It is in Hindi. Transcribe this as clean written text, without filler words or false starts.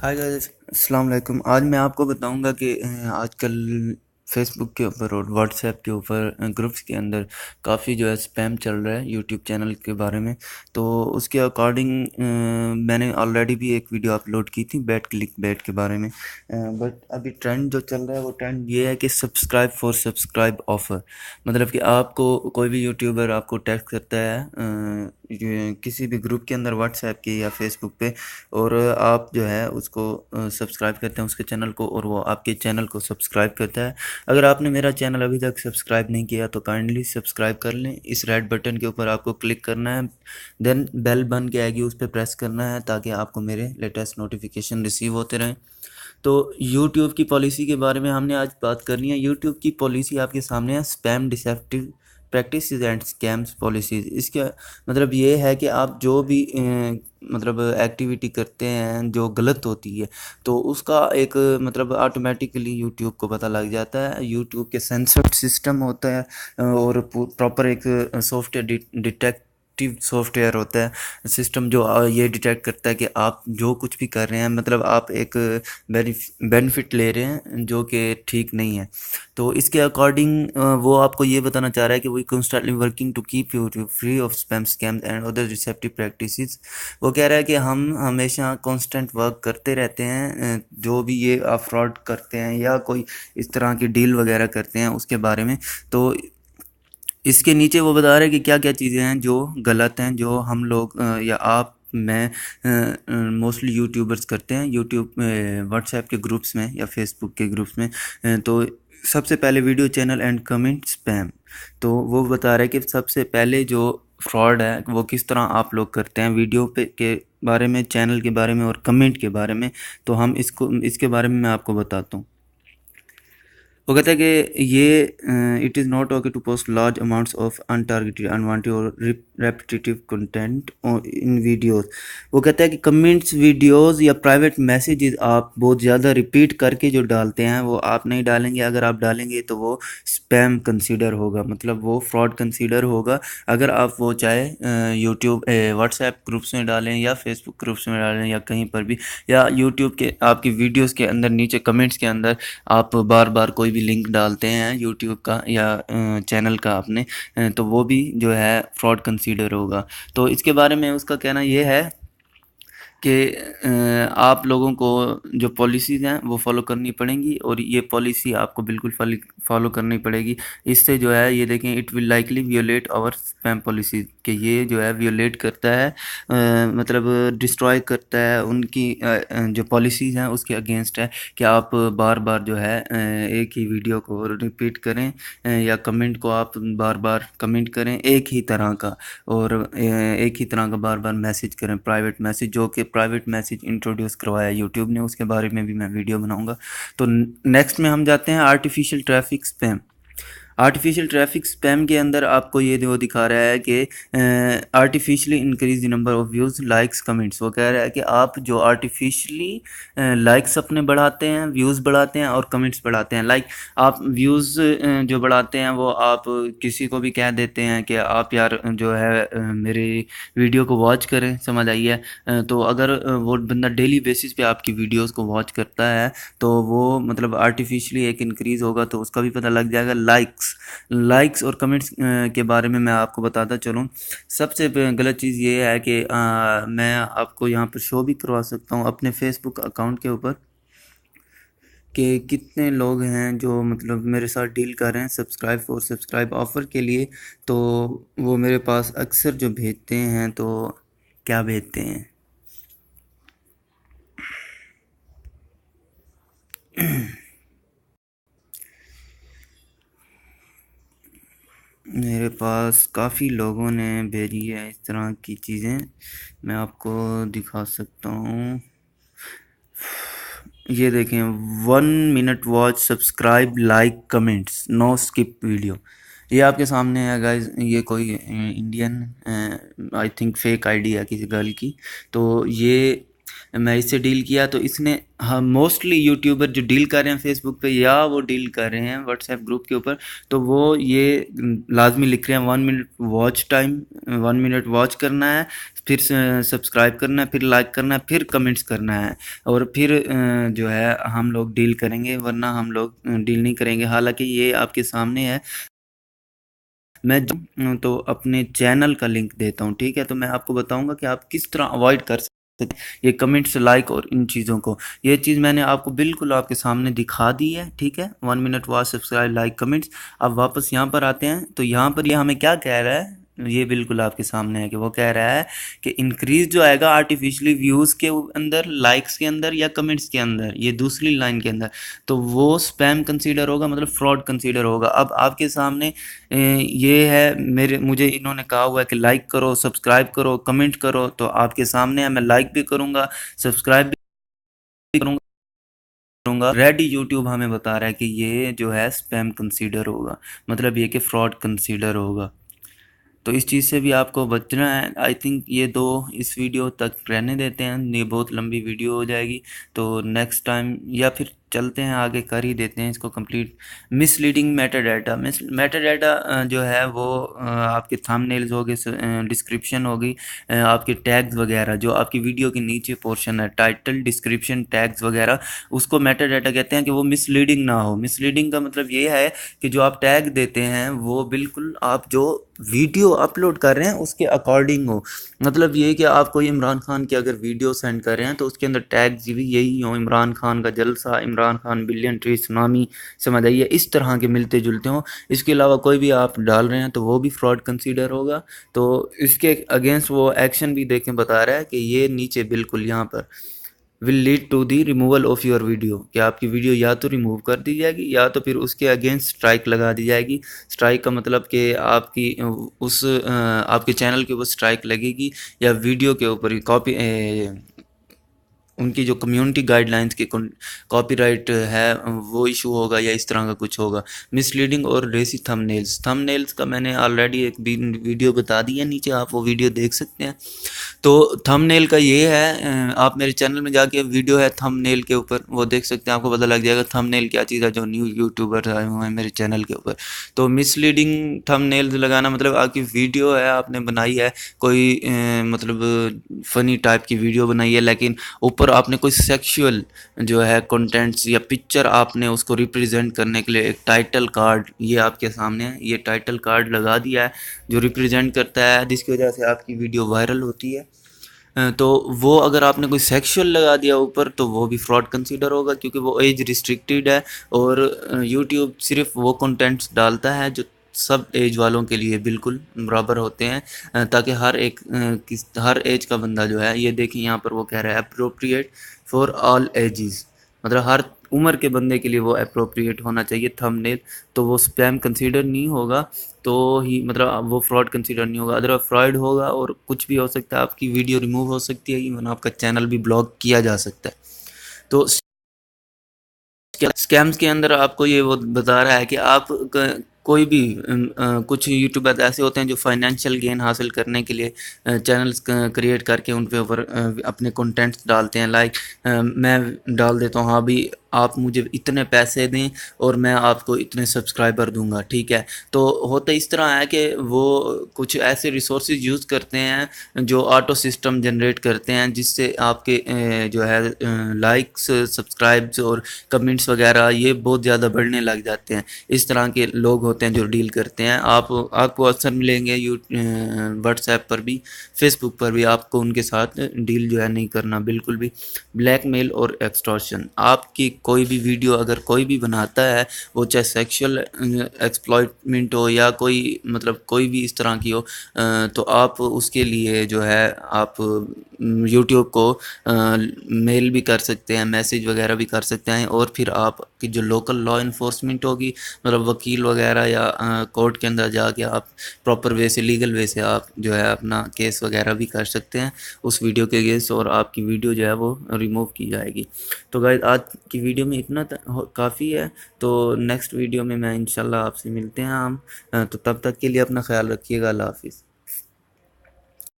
हाय गाइस, अस्सलाम वालेकुम। आज मैं आपको बताऊंगा कि आजकल फेसबुक के ऊपर और व्हाट्सएप के ऊपर ग्रुप्स के अंदर काफ़ी जो है स्पैम चल रहा है यूट्यूब चैनल के बारे में। तो उसके अकॉर्डिंग मैंने ऑलरेडी भी एक वीडियो अपलोड की थी बैट क्लिक बैट के बारे में। बट अभी ट्रेंड जो चल रहा है वो ट्रेंड ये है कि सब्सक्राइब फॉर सब्सक्राइब ऑफ़र। मतलब कि आपको कोई भी यूट्यूबर आपको टैग करता है किसी भी ग्रुप के अंदर व्हाट्सएप के या फेसबुक पे, और आप जो है उसको सब्सक्राइब करते हैं उसके चैनल को, और वो आपके चैनल को सब्सक्राइब करता है। अगर आपने मेरा चैनल अभी तक सब्सक्राइब नहीं किया तो काइंडली सब्सक्राइब कर लें। इस रेड बटन के ऊपर आपको क्लिक करना है, देन बेल बन के आएगी, उस पर प्रेस करना है ताकि आपको मेरे लेटेस्ट नोटिफिकेशन रिसीव होते रहें। तो यूट्यूब की पॉलिसी के बारे में हमने आज बात करनी है। यूट्यूब की पॉलिसी आपके सामने है, spam deceptive practices and scams policies. इसका मतलब ये है कि आप जो भी मतलब एक्टिविटी करते हैं जो गलत होती है तो उसका एक मतलब ऑटोमेटिकली यूट्यूब को पता लग जाता है। यूट्यूब के सेंसर्ड सिस्टम होता है और प्रॉपर एक सॉफ्टवेयर डिटेक्टिव सॉफ्टवेयर होता है सिस्टम जो ये डिटेक्ट करता है कि आप जो कुछ भी कर रहे हैं, मतलब आप एक बेनिफिट ले रहे हैं जो कि ठीक नहीं है। तो इसके अकॉर्डिंग वो आपको ये बताना चाह रहा है कि we constantly working to keep YouTube free of spam scams and other deceptive practices. वो कह रहा है कि हम हमेशा कांस्टेंट वर्क करते रहते हैं जो भी ये आप फ्रॉड करते हैं या कोई इस तरह की डील वगैरह करते हैं उसके बारे में। तो इसके नीचे वो बता रहे हैं कि क्या क्या चीज़ें हैं जो गलत हैं, जो हम लोग या आप मैं मोस्टली यूट्यूबर्स करते हैं यूट्यूब व्हाट्सएप के ग्रुप्स में या फेसबुक के ग्रुप्स में। तो सबसे पहले video channel and comment spam. तो वो बता रहे हैं कि सबसे पहले जो फ्रॉड है वो किस तरह आप लोग करते हैं वीडियो पे के बारे में, चैनल के बारे में और कमेंट के बारे में। तो हम इसके बारे में मैं आपको बताता हूँ। वो कहता है कि ये it is not okay to post large amounts of untargeted unwanted और रेपिटेटिव कंटेंट इन वीडियोस। वो कहता है कि कमेंट्स वीडियोस या प्राइवेट मैसेजेस आप बहुत ज़्यादा रिपीट करके जो डालते हैं वो आप नहीं डालेंगे। अगर आप डालेंगे तो वो स्पैम कंसीडर होगा, मतलब वो फ्रॉड कंसीडर होगा। अगर आप वो चाहे यूट्यूब व्हाट्सएप ग्रुप्स में डालें या फेसबुक ग्रुप्स में डालें या कहीं पर भी, या यूट्यूब के आपकी वीडियोस के अंदर नीचे कमेंट्स के अंदर आप बार बार कोई भी लिंक डालते हैं यूट्यूब का या चैनल का अपने, तो वो भी जो है फ्रॉड कंसीडर होगा। तो इसके बारे में उसका कहना ये है कि आप लोगों को जो पॉलिसीज़ हैं वो फॉलो करनी पड़ेंगी, और ये पॉलिसी आपको बिल्कुल फॉलो करनी पड़ेगी। इससे जो है ये देखें, it will likely violate our spam policies, कि ये जो है वियोलेट करता है मतलब डिस्ट्रॉय करता है उनकी जो पॉलिसीज़ हैं उसके अगेंस्ट है कि आप बार बार जो है एक ही वीडियो को रिपीट करें या कमेंट को आप बार बार कमेंट करें एक ही तरह का, और एक ही तरह का बार बार मैसेज करें, प्राइवेट मैसेज, जो कि प्राइवेट मैसेज इंट्रोड्यूस करवाया यूट्यूब ने, उसके बारे में भी मैं वीडियो बनाऊंगा। तो नेक्स्ट में हम जाते हैं artificial traffic spam. Artificial traffic spam के अंदर आपको ये वो दिखा रहा है कि artificially increase the number of views likes comments. वो कह रहा है कि आप जो आर्टिफिशियली लाइक्स अपने बढ़ाते हैं, व्यूज़ बढ़ाते हैं और कमेंट्स बढ़ाते हैं। लाइक आप व्यूज़ जो बढ़ाते हैं वो आप किसी को भी कह देते हैं कि आप यार जो है मेरी वीडियो को वॉच करें, समझ आई है। तो अगर वो बंदा डेली बेसिस पे आपकी वीडियोस को वॉच करता है तो वो मतलब आर्टिफिशियली एक इंक्रीज़ होगा, तो उसका भी पता लग जाएगा। लाइक्स और कमेंट्स के बारे में मैं आपको बताता चलूँ। सबसे गलत चीज़ ये है कि मैं आपको यहाँ पर शो भी करवा सकता हूँ अपने फेसबुक अकाउंट के ऊपर कि कितने लोग हैं जो मतलब मेरे साथ डील कर रहे हैं सब्सक्राइब फॉर सब्सक्राइब ऑफ़र के लिए। तो वो मेरे पास अक्सर जो भेजते हैं, तो क्या भेजते हैं, मेरे पास काफ़ी लोगों ने भेजी है इस तरह की चीज़ें। मैं आपको दिखा सकता हूँ, ये देखें, 1 minute watch subscribe like comments no skip video. ये आपके सामने है गाइस। ये कोई Indian I think fake ID है किसी गर्ल की। तो ये मैं इससे डील किया तो इसने, हाँ, मोस्टली यूट्यूबर जो डील कर रहे हैं फेसबुक पे या वो डील कर रहे हैं व्हाट्सएप ग्रुप के ऊपर, तो वो ये लाजमी लिख रहे हैं 1 minute watch time, 1 minute watch करना है, फिर सब्सक्राइब करना है, फिर लाइक करना है, फिर कमेंट्स करना है, और फिर जो है हम लोग डील करेंगे, वरना हम लोग डील नहीं करेंगे। हालांकि ये आपके सामने है। मैं तो अपने चैनल का लिंक देता हूँ, ठीक है। तो मैं आपको बताऊंगा कि आप किस तरह अवॉइड कर सकते हैं ये कमेंट्स, लाइक और इन चीज़ों को। ये चीज़ मैंने आपको बिल्कुल आपके सामने दिखा दी है, ठीक है। 1 minute watch, subscribe, like, comments. अब वापस यहाँ पर आते हैं, तो यहाँ पर ये हमें क्या कह रहा है, ये बिल्कुल आपके सामने है कि वो कह रहा है कि इंक्रीज जो आएगा आर्टिफिशियली व्यूज़ के अंदर, लाइक्स के अंदर या कमेंट्स के अंदर, ये दूसरी लाइन के अंदर, तो वो स्पैम कंसीडर होगा, मतलब फ्रॉड कंसीडर होगा। अब आपके सामने ये है, मुझे इन्होंने कहा हुआ है कि लाइक करो, सब्सक्राइब करो, कमेंट करो, तो आपके सामने है। मैं लाइक भी करूँगा, सब्सक्राइब भी करूँगा। रेडी यूट्यूब हमें बता रहा है कि ये जो है स्पैम कंसीडर होगा, मतलब ये कि फ्रॉड कंसीडर होगा। तो इस चीज़ से भी आपको बचना है। आई थिंक ये दो इस वीडियो तक रहने देते हैं, ये बहुत लंबी वीडियो हो जाएगी। तो नेक्स्ट टाइम या फिर चलते हैं आगे, कर ही देते हैं इसको कंप्लीट। मिसलीडिंग मेटा डाटा जो है वो आपके थंबनेल्स हो गए, डिस्क्रिप्शन होगी, आपके टैग्स वगैरह, जो आपकी वीडियो के नीचे पोर्शन है, टाइटल, डिस्क्रिप्शन, टैग्स वगैरह, उसको मेटा डाटा कहते हैं कि वो मिसलीडिंग ना हो। मिसलीडिंग का मतलब ये है कि जो आप टैग देते हैं वो बिल्कुल आप जो वीडियो अपलोड कर रहे हैं उसके अकॉर्डिंग हो। मतलब ये कि आप कोई इमरान खान की अगर वीडियो सेंड कर रहे हैं तो उसके अंदर टैग्स भी यही हो, इमरान खान का जलसा, Imran Khan billion tree tsunami, समझ आइए, इस तरह के मिलते जुलते हों। इसके अलावा कोई भी आप डाल रहे हैं तो वो भी फ्रॉड कंसीडर होगा। तो इसके अगेंस्ट वो एक्शन भी देखें, बता रहा है कि ये नीचे बिल्कुल यहाँ पर will lead to the removal of your video, कि आपकी वीडियो या तो रिमूव कर दी जाएगी या तो फिर उसके अगेंस्ट स्ट्राइक लगा दी जाएगी। स्ट्राइक का मतलब कि आपकी आपके चैनल के ऊपर स्ट्राइक लगेगी, या वीडियो के ऊपर कॉपी, उनकी जो कम्युनिटी गाइडलाइंस के कॉपीराइट है वो इशू होगा, या इस तरह का कुछ होगा। मिसलीडिंग और रेसी थंबनेल्स का मैंने ऑलरेडी एक वीडियो बता दी है, नीचे आप वो वीडियो देख सकते हैं। तो थंबनेल का ये है, आप मेरे चैनल में जाके वीडियो है थंबनेल के ऊपर, वो देख सकते हैं, आपको पता लग जाएगा थंबनेल क्या चीज़ है। जो न्यू यूट्यूबर आए हुए हैं मेरे चैनल के ऊपर, तो मिसलीडिंग थंबनेल्स लगाना मतलब आपकी वीडियो है, आपने बनाई है कोई मतलब फ़नी टाइप की वीडियो बनाई है, लेकिन ऊपर आपने कोई सेक्सुअल जो है कंटेंट्स या पिक्चर आपने उसको रिप्रेजेंट करने के लिए एक टाइटल कार्ड, ये आपके सामने है, ये टाइटल कार्ड लगा दिया है जो रिप्रेजेंट करता है, जिसकी वजह से आपकी वीडियो वायरल होती है। तो वो अगर आपने कोई सेक्सुअल लगा दिया ऊपर तो वो भी फ्रॉड कंसीडर होगा, क्योंकि वो एज रिस्ट्रिक्टेड है, और यूट्यूब सिर्फ वो कंटेंट्स डालता है जो सब एज वालों के लिए बिल्कुल बराबर होते हैं, ताकि हर एज का बंदा जो है, ये देखिए यहाँ पर वो कह रहा है अप्रोप्रिएट फॉर ऑल एजेस, मतलब हर उम्र के बंदे के लिए वो अप्रोप्रिएट होना चाहिए थंबनेल। तो वो स्पैम कंसीडर नहीं होगा, तो ही मतलब वो फ्रॉड कंसीडर नहीं होगा। अदरवाइज फ्रॉड होगा और कुछ भी हो सकता है, आपकी वीडियो रिमूव हो सकती है, इवन आपका चैनल भी ब्लॉक किया जा सकता है। तो स्कैम्स के अंदर आपको ये वो बता रहा है कि आप कोई भी कुछ यूट्यूबर ऐसे होते हैं जो फाइनेंशियल गेन हासिल करने के लिए चैनल्स क्रिएट करके उन पे ऊपर अपने कंटेंट्स डालते हैं। लाइक मैं डाल देता हूँ, हाँ भी आप मुझे इतने पैसे दें और मैं आपको इतने सब्सक्राइबर दूंगा, ठीक है। तो होता इस तरह है कि वो कुछ ऐसे रिसोर्सेज यूज़ करते हैं जो ऑटो सिस्टम जनरेट करते हैं, जिससे आपके जो है लाइक्स, सब्सक्राइब्स और कमेंट्स वगैरह ये बहुत ज़्यादा बढ़ने लग जाते हैं। इस तरह के लोग होते हैं जो डील करते हैं। आपको अक्सर मिलेंगे व्हाट्सएप पर भी, फेसबुक पर भी, आपको उनके साथ डील जो है नहीं करना बिल्कुल भी। ब्लैकमेल और एक्सटॉर्शन, आपकी कोई भी वीडियो अगर कोई भी बनाता है, वो चाहे सेक्सुअल एक्सप्लॉयटमेंट हो या कोई मतलब कोई भी इस तरह की हो, तो आप उसके लिए जो है आप यूट्यूब को मेल भी कर सकते हैं, मैसेज वगैरह भी कर सकते हैं, और फिर आपकी जो लोकल लॉ इन्फोर्समेंट होगी, मतलब वकील वगैरह या कोर्ट के अंदर जाके आप प्रॉपर वे से, लीगल वे से आप जो है अपना केस वगैरह भी कर सकते हैं उस वीडियो के अगेंस्ट, और आपकी वीडियो जो है वो रिमूव की जाएगी। तो गाइस आज की वीडियो में इतना काफ़ी है। तो नेक्स्ट वीडियो में मैं इंशाल्लाह आपसे मिलते हैं हम। तो तब तक के लिए अपना ख्याल रखिएगा। अल्लाह हाफिज़।